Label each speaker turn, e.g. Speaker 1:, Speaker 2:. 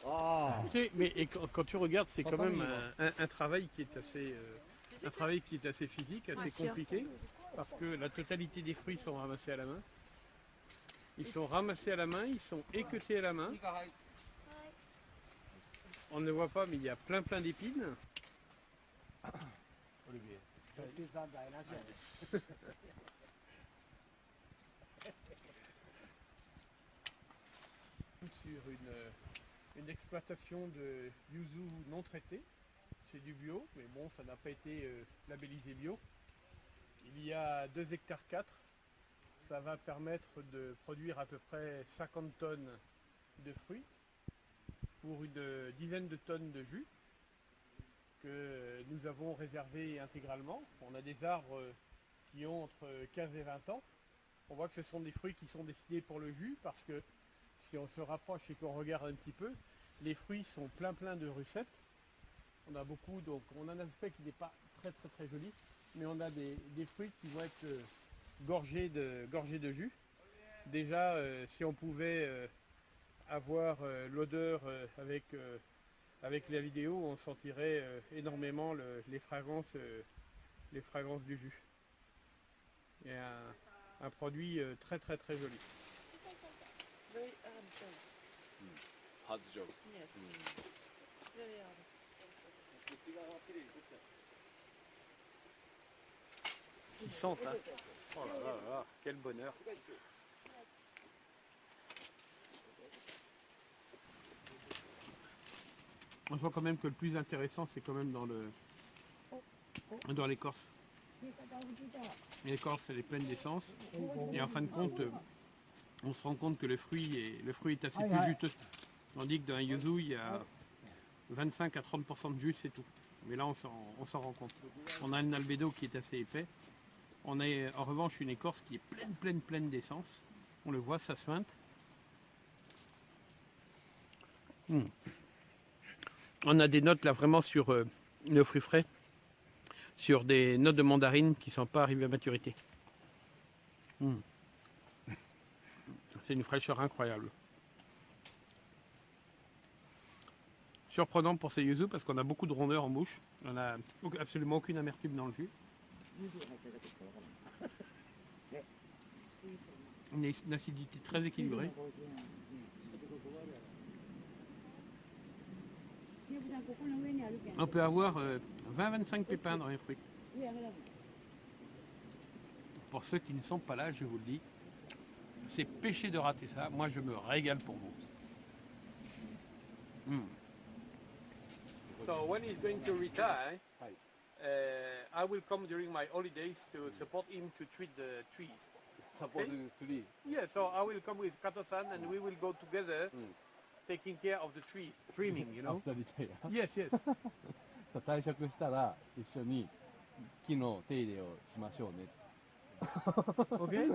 Speaker 1: Ah.
Speaker 2: Tu sais, mais quand tu regardes, c'est quand même un travail qui est assez physique, assez compliqué, parce que la totalité des fruits sont ramassés à la main. Ils sont ramassés à la main, ils sont équeutés à la main. On ne le voit pas, mais il y a plein d'épines.
Speaker 1: Olivier.
Speaker 2: Sur une exploitation de yuzu non traité. C'est du bio, mais bon, ça n'a pas été labellisé bio. Il y a 2 hectares 4. Ça va permettre de produire à peu près 50 tonnes de fruits pour une dizaine de tonnes de jus que nous avons réservé intégralement. On a des arbres qui ont entre 15 et 20 ans. On voit que ce sont des fruits qui sont destinés pour le jus parce que si on se rapproche et qu'on regarde un petit peu, les fruits sont plein de rucettes. On a beaucoup, donc on a un aspect qui n'est pas très joli, mais on a des fruits qui vont être gorgés de jus. Déjà, si on pouvait avoir l'odeur avec la vidéo, on sentirait énormément les fragrances du jus. Il y a un produit très joli.
Speaker 3: Very
Speaker 1: Hard job.
Speaker 3: yes. Very
Speaker 2: Ils sentent, hein. Oh là, quel bonheur. On voit quand même que le plus intéressant, c'est quand même dans l'écorce. L'écorce, elle est pleine d'essence. Et en fin de compte, on se rend compte que le fruit est assez plus juteux. Tandis que dans un yuzu, il y a 25 à 30% de jus, c'est tout. Mais là, on s'en rend compte. On a un albédo qui est assez épais. On a en revanche une écorce qui est pleine d'essence. On le voit, ça suinte. On a des notes là vraiment sur le fruit frais, sur des notes de mandarine qui ne sont pas arrivées à maturité. C'est une fraîcheur incroyable. Surprenant pour ces yuzu parce qu'on a beaucoup de rondeur en bouche. On n'a absolument aucune amertume dans le jus. Une acidité très équilibrée. On peut avoir 20-25 pépins dans les fruits. Pour ceux qui ne sont pas là, je vous le dis, c'est péché de rater ça. Moi, je me régale pour vous. So when he's going to retire, I will come during my holidays to support him to treat the trees.
Speaker 1: Support tree.
Speaker 2: Yeah, so I will come with Kato-san and we will go together taking care of the trees, trimming, you know.
Speaker 1: After retire.
Speaker 2: Yes.
Speaker 1: 退職したら一緒に木の手入れをしましょうね。
Speaker 2: Okay?